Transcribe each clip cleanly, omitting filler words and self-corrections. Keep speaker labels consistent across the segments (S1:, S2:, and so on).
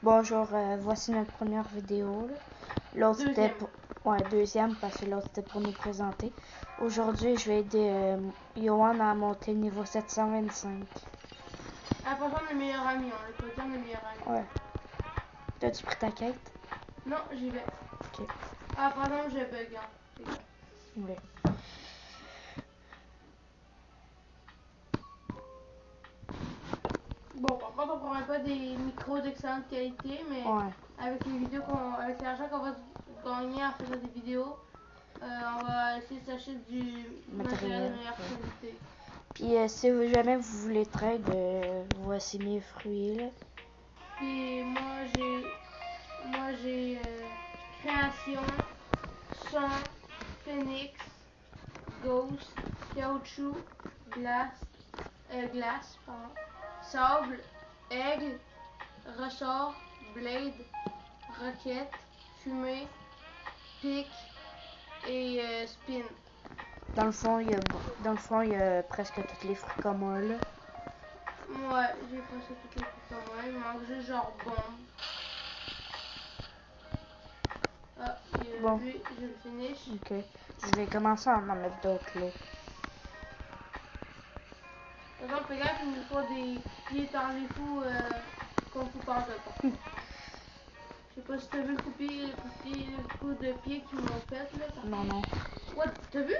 S1: Bonjour, voici notre première vidéo. L'autre c'était pour... Ouais, deuxième parce que l'autre c'était pour nous présenter. Aujourd'hui, je vais aider Yohan à monter niveau 725.
S2: Ah, par exemple, le meilleur ami, on le peut dire le meilleur ami.
S1: Ouais. T'as-tu pris ta quête?
S2: Non, j'y vais.
S1: Ok.
S2: Ah, par exemple, j'ai bug. Hein.
S1: Ouais.
S2: Bon, par contre, on prendra pas des micros d'excellente qualité, mais
S1: Ouais.
S2: avec les vidéos avec l'argent qu'on va gagner en faisant des vidéos, on va essayer de s'acheter du matériel de meilleure qualité.
S1: Puis si jamais vous voulez trade, voici mes fruits là.
S2: Puis moi j'ai création, son, phoenix, ghost, caoutchouc, glace, pardon, sable, aigle, ressort, blade, roquette, fumée, pic et spin.
S1: Dans le fond, il y a presque tous les fruits communs là.
S2: Ouais, j'ai presque toutes les fruits communs. Il manque juste genre bombe. Ah,
S1: Bon.
S2: lui, je le finish.
S1: Ok. Je vais commencer à en mettre d'autres là.
S2: Par exemple, fais gaffe, il nous faut des pieds dans les fous qu'on fout par deux. Je sais pas si t'as vu le coup de pied qu'ils m'ont fait là.
S1: Non, non.
S2: What? T'as vu?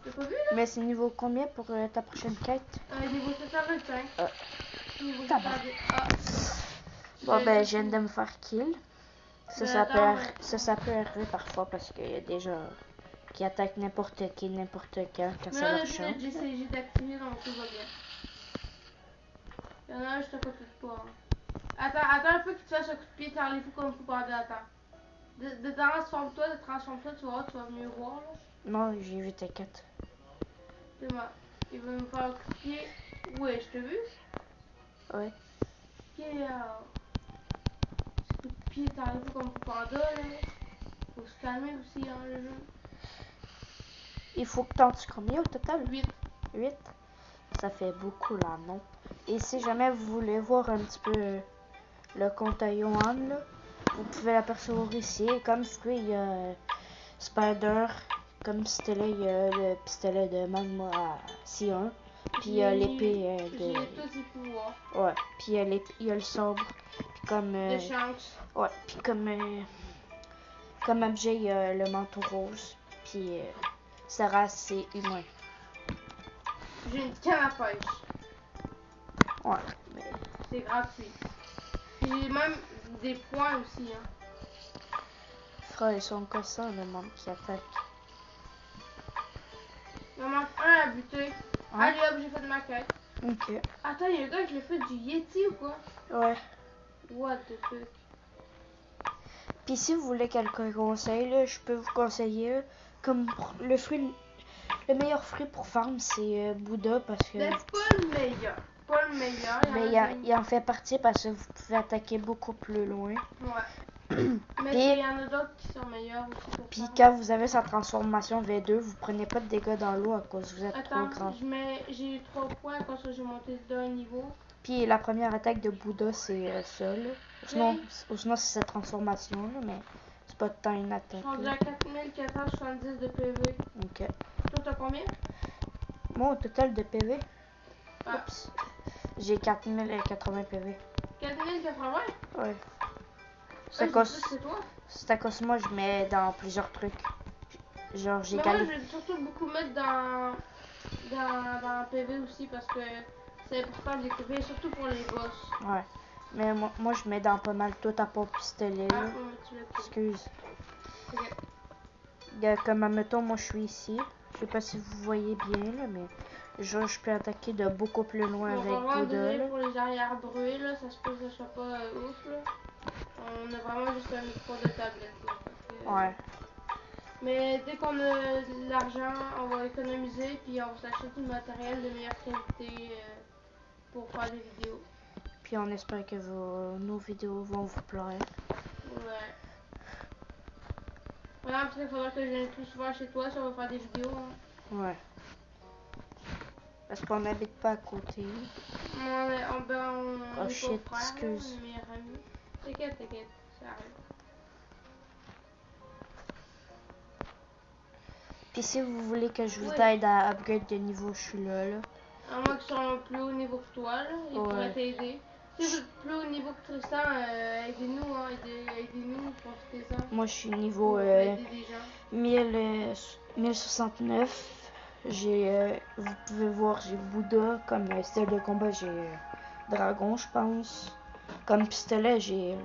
S2: T'as pas vu là?
S1: Mais c'est niveau combien pour ta prochaine quête?
S2: Niveau 725. Niveau
S1: Tabac.
S2: 725.
S1: Bon ben je viens de me faire kill. Ça peut arriver parfois parce qu'il y a des gens qui attaquent n'importe qui, n'importe quand
S2: Mais
S1: ça
S2: là,
S1: leur
S2: depuis
S1: chante.
S2: notre GCJ d'activer, donc tout va bien. Y'en a un, je te côté de toi. Hein. Attends un peu que tu fasses un coup de pied dans les fous comme faut pas attends. Transforme-toi, tu vas voir, tu vas mieux voir là.
S1: Non, j'ai vu tes quêtes.
S2: C'est moi. Il va me faire un coup de pied. Ouais, je t'ai vu?
S1: Ouais.
S2: Ok, ce coup de pied dans les fous comme faut pas là. Faut se calmer aussi, hein, le jeu.
S1: Il faut que t'en tues combien au total?
S2: 8.
S1: 8? Ça fait beaucoup là, non? Et si jamais vous voulez voir un petit peu le compte à Yohan, là, vous pouvez l'apercevoir ici. Comme fruit, il y a Spider. Comme pistolet, il y a le pistolet de Magma à C1. Puis il y a l'épée de...
S2: J'ai tous les pouvoirs.
S1: Ouais, puis il y a le sabre. Puis comme...
S2: De chance.
S1: Ouais, puis comme objet, il y a le manteau rose. Puis sa race, c'est humain.
S2: J'ai une canne à pêche.
S1: Ouais, mais...
S2: C'est gratuit. J'ai même des points aussi. Hein.
S1: Frère, ils sont cossins, le monde qui attaque.
S2: Il en manque un à buter.
S1: Hein?
S2: Allez hop, j'ai fait de ma quête.
S1: Ok.
S2: Attends, il y a un gars qui a fait du Yeti ou quoi?
S1: Ouais.
S2: What the fuck?
S1: Puis si vous voulez quelques conseils, là, je peux vous conseiller comme le meilleur fruit pour farm, c'est Bouddha parce que...
S2: C'est pas le meilleur. Pas le meilleur.
S1: Mais il en fait partie parce que vous pouvez attaquer beaucoup plus loin.
S2: Ouais. Mais il y en a d'autres qui sont meilleurs aussi pour
S1: Puis
S2: farm.
S1: quand vous avez sa transformation V2, vous prenez pas de dégâts dans l'eau à cause que vous êtes trop grand.
S2: Attends, j'ai eu 3 points quand j'ai monté d'un niveau.
S1: Puis la première attaque de Bouddha, c'est ça, là. Ou sinon c'est sa transformation, là, mais c'est pas tant une attaque.
S2: Je suis rendu à 4470 de PV.
S1: Ok.
S2: Toi, t'as combien?
S1: Moi, au total de PV,
S2: Ah.
S1: oups, j'ai 4080 PV.
S2: 4080?
S1: Ouais.
S2: C'est toi?
S1: C'est à cause moi, je mets dans plusieurs trucs. Genre, j'ai
S2: Moi, je vais surtout beaucoup mettre dans PV aussi parce que c'est important de découvrir, surtout pour les boss.
S1: Ouais. Mais moi je mets dans pas mal tout à part pistolet.
S2: Ah, tu l'as pris.
S1: Excuse.
S2: Okay.
S1: Comme admettons, moi je suis ici. Je sais pas si vous voyez bien là, mais genre je peux attaquer de beaucoup plus loin avec Bouddha.
S2: Désolé pour les arrières bruits là, ça se peut que ça soit pas ouf là. On a vraiment juste un micro de tablette là.
S1: Ouais.
S2: Mais dès qu'on a de l'argent, on va économiser puis on va s'acheter du matériel de meilleure qualité pour faire des vidéos.
S1: Puis on espère que nos vidéos vont vous plaire.
S2: Ouais. Voilà, parce qu'il faudra que je vienne plus souvent chez toi si on va faire des vidéos. Hein.
S1: Ouais. Parce qu'on n'habite pas à côté.
S2: On est
S1: oh shit,
S2: pas frères,
S1: excuse.
S2: on est meilleurs amis. T'inquiète, t'inquiète, ça arrive.
S1: Puis si vous voulez que je vous
S2: Oui.
S1: aide à upgrade de niveau, je suis là.
S2: À moins qu'ils soient plus haut niveau que toi, là, ils
S1: Ouais.
S2: pourraient t'aider. Si vous êtes plus haut niveau que Tristan, aidez-nous, hein, aidez-nous, profitez-en.
S1: Moi, je suis
S2: Pour
S1: niveau
S2: aider des gens.
S1: 1069. Vous pouvez voir, j'ai Bouddha comme style de combat, j'ai dragon, je pense. Comme pistolet, j'ai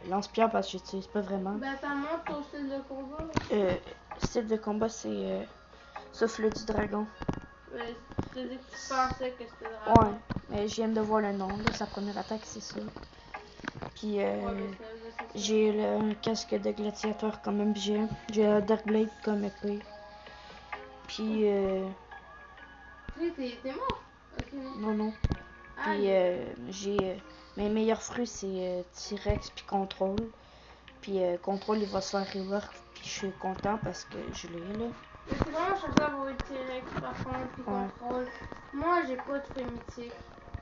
S1: lance-pierre parce que j'utilise pas vraiment.
S2: Ben, t'en montres ton style de combat.
S1: Style de combat, c'est souffle du dragon.
S2: Ben, tu dit que tu pensais que c'était dragon.
S1: Ouais, mais je viens de voir le nom, là, sa première attaque, c'est ça. Puis
S2: Ouais, ben, c'est ça.
S1: j'ai un casque de gladiateur comme objet. J'ai un Darkblade comme épée. Puis
S2: T'es mort? Ok.
S1: non.
S2: Ah,
S1: Puis j'ai mes meilleurs fruits, c'est T-Rex puis contrôle. Puis contrôle, il va se faire rework. Puis je suis content parce que je l'ai là.
S2: mais c'est vraiment cherché à avoir le T-Rex par contre, puis
S1: Ouais.
S2: contrôle. Moi, j'ai pas de fruits mythiques.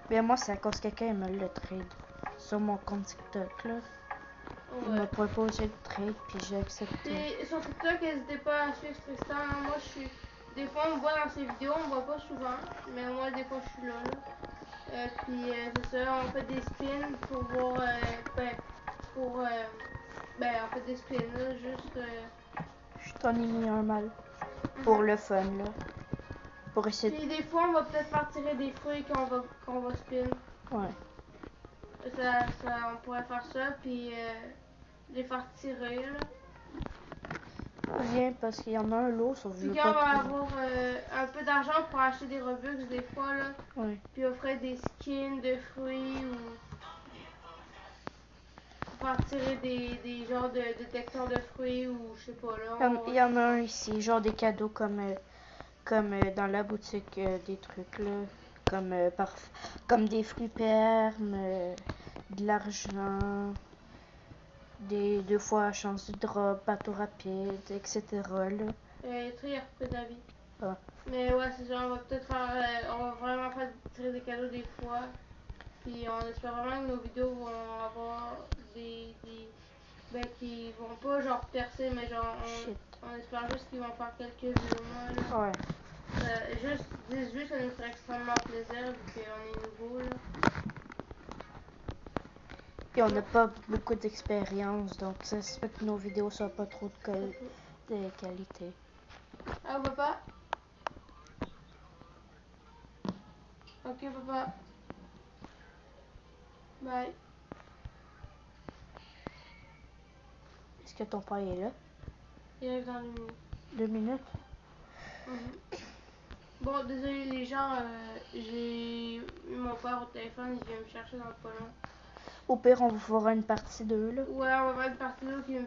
S1: Mais moi, c'est à cause que quelqu'un me le trade sur mon compte TikTok là. Il m'a
S2: Ouais.
S1: proposé le trade, puis j'ai accepté.
S2: Puis sur TikTok, n'hésitez pas à suivre Tristan. Hein. Moi, je suis. Des fois, on me voit dans ses vidéos, on me voit pas souvent. Mais moi, des fois, je suis là. Puis c'est ça, on fait des spins pour voir. On fait des spins là, juste.
S1: Je t'en ai mis un mal. Pour le fun là. Pour essayer de...
S2: Puis des fois, on va peut-être faire tirer des fruits qu'on va spin.
S1: Ouais.
S2: On pourrait faire ça, puis les faire tirer là.
S1: Viens parce qu'il y en a un lot, sauf que je
S2: Puis
S1: veux
S2: quand on
S1: pas
S2: va
S1: trop.
S2: avoir un peu d'argent pour acheter des Robux des fois là.
S1: Ouais.
S2: Puis offrir des skins de fruits ou faire tirer des genres de détecteurs de fruits ou je sais pas là.
S1: Il y en a un ici, genre des cadeaux comme dans la boutique des trucs là. Comme des fruits permes, de l'argent, des 2 fois chance de drop, bateau rapide, etc. là.
S2: Très repris d'avis.
S1: Ah.
S2: Mais ouais, c'est ça, on va peut-être faire. On va vraiment faire tirer des cadeaux des fois. Puis on espère vraiment que nos vidéos vont avoir ben, qui vont pas genre percer, mais genre on espère juste qu'ils vont faire quelques vues au moins là.
S1: Ouais.
S2: Juste 10 vues, ça nous ferait extrêmement plaisir vu qu'on est nouveau là.
S1: Et on n'a pas beaucoup d'expérience, donc ça se fait que nos vidéos soient pas trop de qualité.
S2: Ah papa. Ok papa. Bye.
S1: Est-ce que ton père est là?
S2: Il arrive dans 2 minutes.
S1: 2 minutes?
S2: Bon, désolé les gens, j'ai eu mon père au téléphone, il vient me chercher dans le pas long.
S1: Au pire, on vous fera une partie 2 là.
S2: Ouais, on va faire une partie 2 qui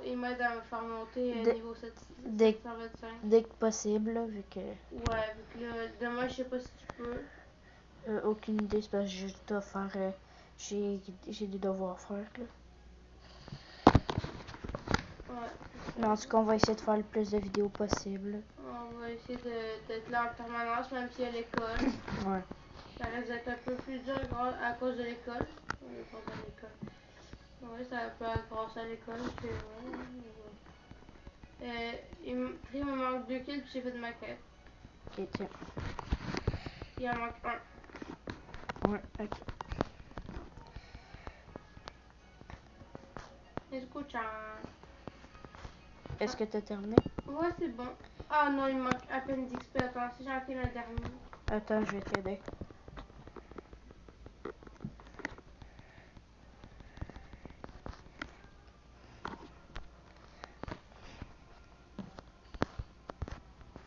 S2: il m'aide à me faire monter niveau 725.
S1: Dès que possible, là, vu que...
S2: Ouais, vu que là, demain, je sais pas si tu peux.
S1: aucune idée, c'est parce que je dois faire... j'ai des devoirs à faire, là.
S2: Ouais.
S1: Mais en tout cas, on va essayer de faire le plus de vidéos possible.
S2: On va essayer d'être là en permanence, même si à l'école.
S1: Ouais.
S2: Ça risque d'être un peu plus dur à cause de l'école. On est pas à l'école. Ouais, ça peut être grâce à l'école, c'est vrai. Il me manque 2 kills, puis j'ai fait de ma quête.
S1: Ok, tiens.
S2: Il en manque 1.
S1: Ouais, ok. Est-ce que t'as terminé?
S2: Ouais, c'est bon. Ah non, il me manque à peine d'XP. Attends, si j'ai raté le dernier.
S1: Attends, je vais t'aider.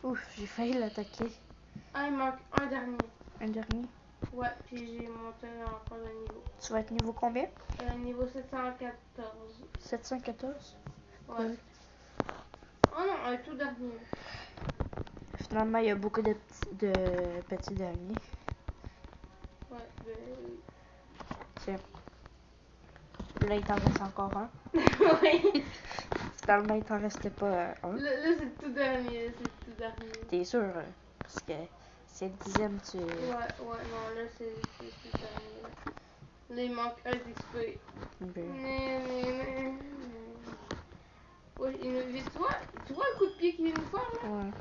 S1: Ouf, j'ai failli l'attaquer.
S2: Ah, il me manque un dernier.
S1: Un dernier.
S2: Ouais, puis j'ai monté encore de niveau.
S1: Tu vas être niveau combien?
S2: Niveau 714.
S1: 714?
S2: Ouais.
S1: Cool.
S2: Oh non, un tout dernier.
S1: Finalement, il y a beaucoup de petits derniers.
S2: Ouais, ben oui.
S1: Tiens. Là, il t'en reste encore un.
S2: Oui.
S1: Finalement, il t'en restait pas un.
S2: Là, c'est le tout dernier. C'est le tout dernier.
S1: T'es sûr? Parce que c'est le 10e, tu...
S2: Ouais, non, là, c'est le tout dernier. Là, il manque un d'XP.
S1: Ben,
S2: Mais
S1: Ouais.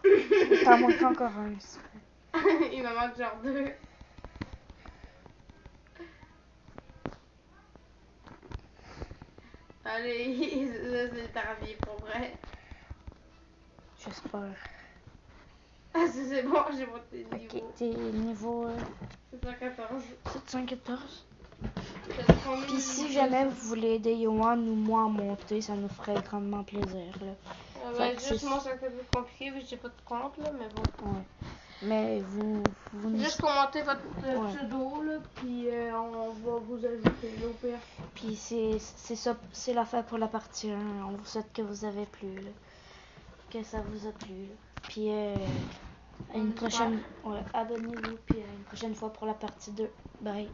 S1: Il t'en manque encore un.
S2: Il m'en manque genre 2. Allez, ça c'est tardé pour vrai.
S1: J'espère.
S2: Ah, ça c'est bon, j'ai monté le
S1: Ok,
S2: niveau.
S1: t'es niveau
S2: 714.
S1: 714.
S2: Puis
S1: Puis si jamais vous voulez aider Yohan ou moi à monter, ça nous ferait grandement plaisir. Là.
S2: Ben, juste moi, c'est un peu plus compliqué vu que j'ai pas de compte, là, mais bon.
S1: Ouais. Mais vous nous...
S2: Juste commenter votre
S1: Ouais.
S2: pseudo, là, puis on va vous ajouter, là, au pire.
S1: Puis c'est ça, c'est l'affaire pour la partie 1. On vous souhaite que vous avez plu, là. Que ça vous a plu. Là. Puis à une prochaine... Ouais, abonnez-vous, puis à une prochaine fois pour la partie 2. Bye.